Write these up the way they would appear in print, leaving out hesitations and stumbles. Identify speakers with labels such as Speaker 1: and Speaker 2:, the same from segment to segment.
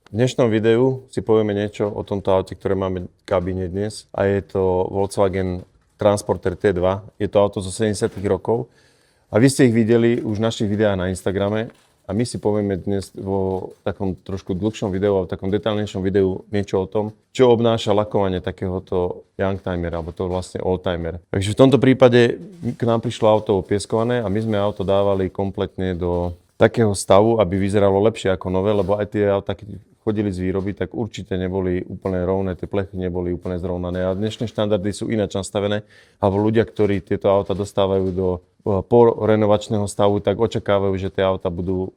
Speaker 1: V dnešnom videu si povieme niečo o tomto aute, ktoré máme v kabíne dnes a je to Volkswagen Transporter T2. Je to auto zo 70. rokov a vy ste ich videli už v našich videách na Instagrame a my si povieme dnes vo takom trošku dlhšom videu a v takom detailnejšom videu niečo o tom, čo obnáša lakovanie takéhoto youngtimera, alebo to vlastne oldtimer. Takže v tomto prípade k nám prišlo auto opieskované a my sme auto dávali kompletne do takého stavu, aby vyzeralo lepšie ako nové, lebo aj tie autá, keď chodili z výroby, tak určite neboli úplne rovné, tie plechy neboli úplne zrovnané. A dnešné štandardy sú ináč nastavené, alebo ľudia, ktorí tieto auta dostávajú do porenovačného stavu, tak očakávajú, že tie auta budú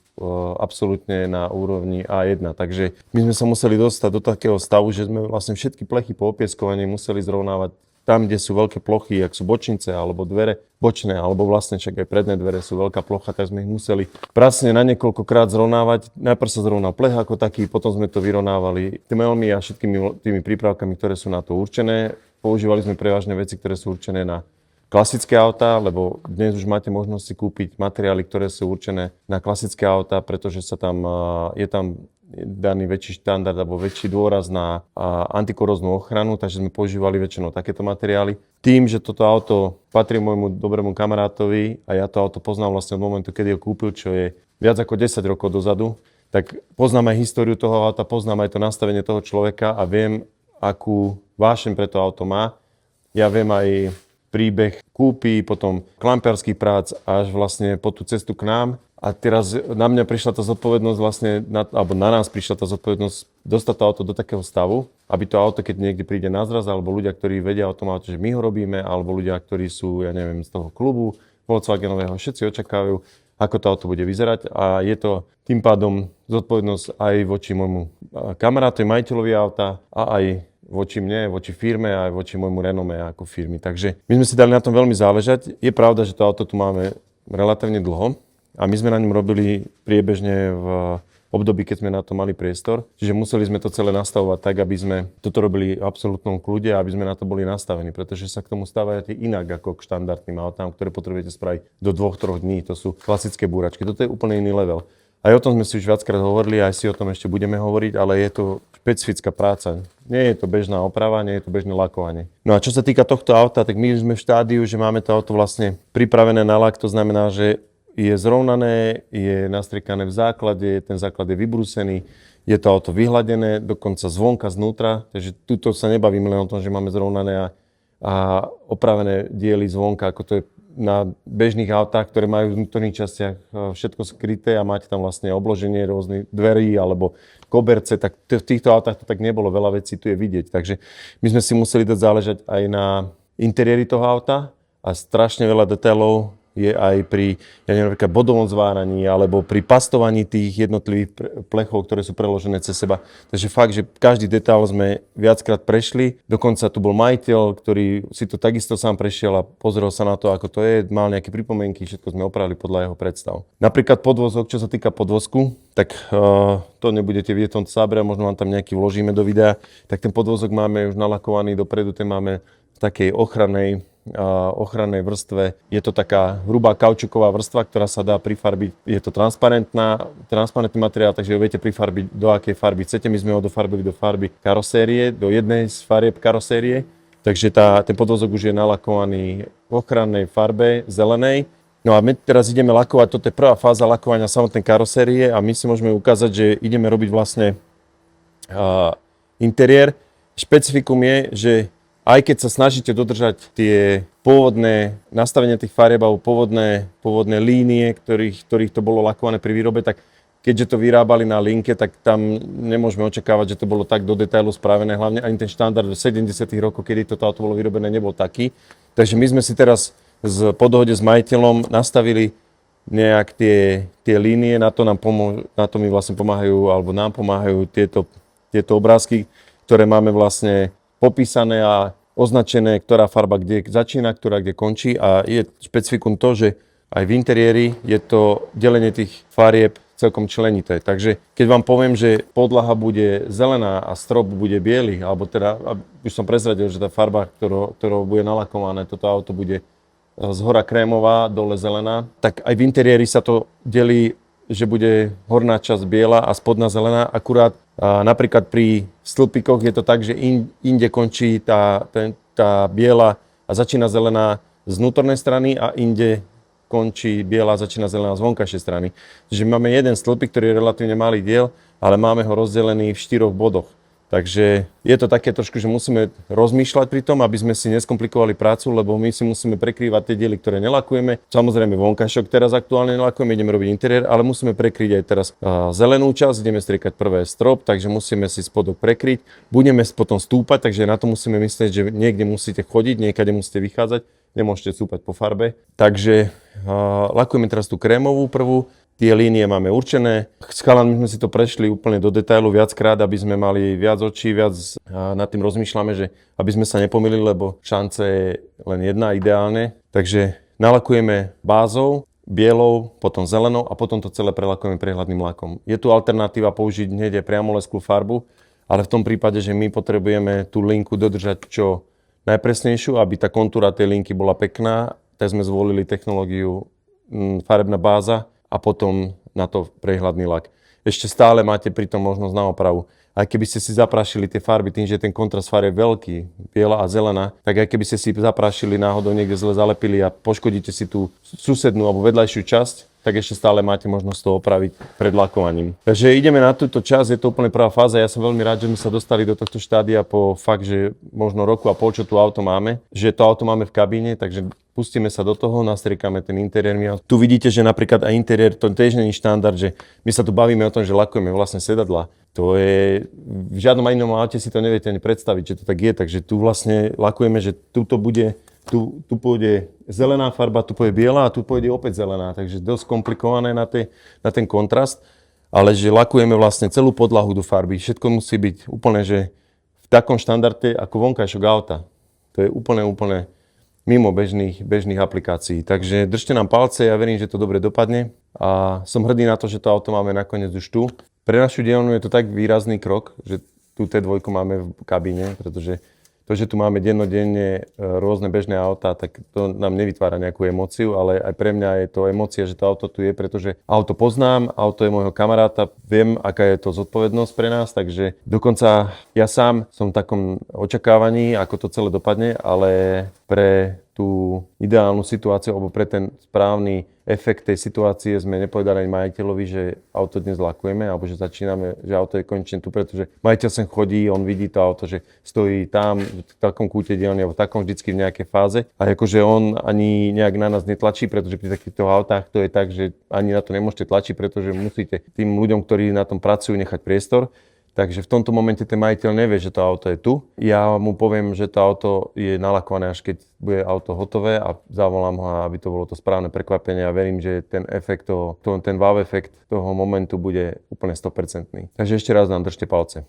Speaker 1: absolútne na úrovni A1. Takže my sme sa museli dostať do takého stavu, že sme vlastne všetky plechy po opieskovaní museli zrovnávať tam, kde sú veľké plochy, ak sú bočnice alebo dvere bočné, alebo vlastne však aj predné dvere sú veľká plocha, tak sme ich museli pracne na niekoľkokrát zrovnávať. Najprv sa zrovnal plech ako taký, potom sme to vyrovnávali tmelmi a všetkými tými prípravkami, ktoré sú na to určené. Používali sme prevažne veci, ktoré sú určené na klasické autá, lebo dnes už máte možnosť si kúpiť materiály, ktoré sú určené na klasické autá, pretože je tam daný väčší štandard alebo väčší dôraz na antikoroznú ochranu, takže sme používali väčšinou takéto materiály. Tým, že toto auto patrí môjmu dobrému kamarátovi a ja to auto poznám vlastne od momentu, kedy ho kúpil, čo je viac ako 10 rokov dozadu, tak poznám aj históriu toho auta, poznám aj to nastavenie toho človeka a viem, akú vášeň pre to auto má. Ja viem aj príbeh kúpy, potom klampiarských prác až vlastne po tú cestu k nám. A teraz na mňa prišla tá zodpovednosť vlastne, alebo na nás prišla tá zodpovednosť dostať to auto do takého stavu, aby to auto, keď niekde príde na zraz, alebo ľudia, ktorí vedia o tom aute, že my ho robíme, alebo ľudia, ktorí sú, ja neviem, z toho klubu Volkswagenového, všetci očakávajú, ako to auto bude vyzerať. A je to tým pádom zodpovednosť aj voči môjmu kamarátovi, majiteľovi auta a aj voči mne, voči firme a aj voči môjmu renome ako firmy. Takže my sme si dali na tom veľmi záležať. Je pravda, že to auto tu máme relatívne dlho a my sme na ňom robili priebežne v období, keď sme na to mali priestor. Čiže museli sme to celé nastavovať tak, aby sme toto robili v absolútnom kľude a aby sme na to boli nastavení, pretože sa k tomu stávate inak ako k štandardným autám, ktoré potrebujete spraviť do 2-3 dní. To sú klasické búračky. Toto je úplne iný level. Aj o tom sme si už viackrát hovorili, aj si o tom ešte budeme hovoriť, ale je to špecifická práca. Nie je to bežná oprava, nie je to bežné lakovanie. No a čo sa týka tohto auta, tak my sme v štádiu, že máme to auto vlastne pripravené na lak, to znamená, že je zrovnané, je nastriekané v základe, ten základ je vybrúsený, je to auto vyhladené, dokonca zvonka, znútra, takže tuto sa nebavíme len o tom, že máme zrovnané a opravené diely zvonka, ako to je na bežných autách, ktoré majú v vnútorných častiach všetko skryté a máte tam vlastne obloženie rôznych dverí alebo koberce, tak v týchto autách to tak nebolo, veľa vecí tu je vidieť. Takže my sme si museli dať záležať aj na interiéri toho auta a strašne veľa detailov je aj pri, ja neviem, napríklad bodovom zváraní alebo pri pastovaní tých jednotlivých plechov, ktoré sú preložené cez seba. Takže fakt, že každý detail sme viackrát prešli. Dokonca tu bol majiteľ, ktorý si to takisto sám prešiel a pozrel sa na to, ako to je, mal nejaké pripomienky, všetko sme opravili podľa jeho predstav. Napríklad podvozok, čo sa týka podvozku, tak to nebudete vidieť v tom sábre, možno vám tam nejaký vložíme do videa, tak ten podvozok máme už nalakovaný dopredu, ten máme v takej ochrannej vrstve. Je to taká hrubá kaučuková vrstva, ktorá sa dá prifarbiť. Je to transparentný materiál, takže ho viete prifarbiť do akej farby chcete. My sme ho dofarbili do farby karosérie, do jednej z farieb karosérie. Takže ten podvozok už je nalakovaný v ochrannej farbe zelenej. No a my teraz ideme lakovať, toto je prvá fáza lakovania samotnej karosérie a my si môžeme ukázať, že ideme robiť vlastne interiér. Špecifikum je, že aj keď sa snažíte dodržať tie pôvodné nastavenia tých farieb alebo pôvodné línie, ktorých to bolo lakované pri výrobe, tak keďže to vyrábali na linke, tak tam nemôžeme očakávať, že to bolo tak do detailu spravené. Hlavne ani ten štandard v 70. rokoch, kedy toto auto bolo vyrobené, nebol taký. Takže my sme si teraz po dohode s majiteľom nastavili nejak tie línie, na to mi vlastne pomáhajú, alebo nám pomáhajú tieto obrázky, ktoré máme vlastne popísané a označené, ktorá farba kde začína, ktorá kde končí a je špecifikum to, že aj v interiéri je to delenie tých farieb celkom členité. Takže keď vám poviem, že podlaha bude zelená a strop bude biely, alebo teda, už som prezradil, že tá farba, ktorou bude nalakované, toto auto bude zhora krémová, dole zelená, tak aj v interiéri sa to delí, že bude horná časť biela a spodná zelená, akurát A napríklad pri stĺpikoch je to tak, že inde končí tá biela a začína zelená z vnútornej strany a inde končí biela a začína zelená z vonkajšej strany. Čiže máme jeden stĺpik, ktorý je relatívne malý diel, ale máme ho rozdelený v 4 bodoch. Takže je to také trošku, že musíme rozmýšľať pri tom, aby sme si neskomplikovali prácu, lebo my si musíme prekrývať tie diely, ktoré nelakujeme. Samozrejme vonkajšok teraz aktuálne nelakujeme, ideme robiť interiér, ale musíme prekryť aj teraz zelenú časť, ideme striekať prvé strop, takže musíme si spodok prekryť. Budeme potom stúpať, takže na to musíme myslieť, že niekde musíte chodiť, niekade musíte vychádzať, nemôžete stúpať po farbe. Takže lakujeme teraz tú krémovú prvú. Tie línie máme určené. S chalanmi sme si to prešli úplne do detailu viackrát, aby sme mali viac očí, viac nad tým rozmýšľame, že aby sme sa nepomýlili, lebo šance je len jedna ideálne. Takže nalakujeme bázou, bielou, potom zelenou a potom to celé prelakujeme prehľadným lakom. Je tu alternatíva použiť hneď priamolesklú farbu, ale v tom prípade, že my potrebujeme tú linku dodržať čo najpresnejšiu, aby tá kontúra tej linky bola pekná, tak sme zvolili technológiu farebná báza a potom na to prehľadný lak. Ešte stále máte pri tom možnosť na opravu. Aj keby ste si zaprášili tie farby tým, že ten kontrast farieb je veľký, biela a zelená, tak aj keby ste si zaprášili náhodou niekde zle zalepili a poškodíte si tú susednú alebo vedľajšiu časť, tak ešte stále máte možnosť to opraviť pred lakovaním. Takže ideme na túto časť, je to úplne prvá fáza. Ja som veľmi rád, že sme sa dostali do tohto štádia po fakt, že možno roku a pol, čo tu auto máme. Že to auto máme v kabíne, takže pustíme sa do toho, nastriekame ten interiér. Tu vidíte, že napríklad aj interiér, to tiež nie je štandard, že my sa tu bavíme o tom, že lakujeme vlastne sedadla. To je, v žiadnom inom aute si to neviete ani predstaviť, že to tak je. Takže tu vlastne lakujeme, že tuto bude, tu pôjde zelená farba, tu pôjde biela a tu pôjde opäť zelená. Takže dosť komplikované na ten kontrast. Ale že lakujeme vlastne celú podlahu do farby. Všetko musí byť úplne, že v takom štandarde ako vonkajšok auta. To je úplne mimo bežných aplikácií. Takže držte nám palce, ja verím, že to dobre dopadne. A som hrdý na to, že to auto máme nakoniec už tu. Pre našu dielňu je to tak výrazný krok, že tú T2 máme v kabíne, pretože to, že tu máme dennodenne rôzne bežné autá, tak to nám nevytvára nejakú emóciu, ale aj pre mňa je to emócia, že to auto tu je, pretože auto poznám, auto je môjho kamaráta, viem, aká je to zodpovednosť pre nás, takže dokonca ja sám som v takom očakávaní, ako to celé dopadne, ale pre tú ideálnu situáciu, alebo pre ten správny efekt tej situácie sme nepovedali ani majiteľovi, že auto dnes lakujeme, alebo že začíname, že auto je konečne tu, pretože majiteľ sem chodí, on vidí to auto, že stojí tam v takom kúte dielne, alebo v takom vždycky v nejakej fáze. A akože on ani nejak na nás netlačí, pretože pri takýchto autách to je tak, že ani na to nemôžete tlačiť, pretože musíte tým ľuďom, ktorí na tom pracujú, nechať priestor. Takže v tomto momente ten majiteľ nevie, že to auto je tu. Ja mu poviem, že to auto je nalakované, až keď bude auto hotové a zavolám ho, aby to bolo to správne prekvapenie a verím, že ten efekt, ten wow efekt toho momentu bude úplne 100%. Takže ešte raz nám držte palce.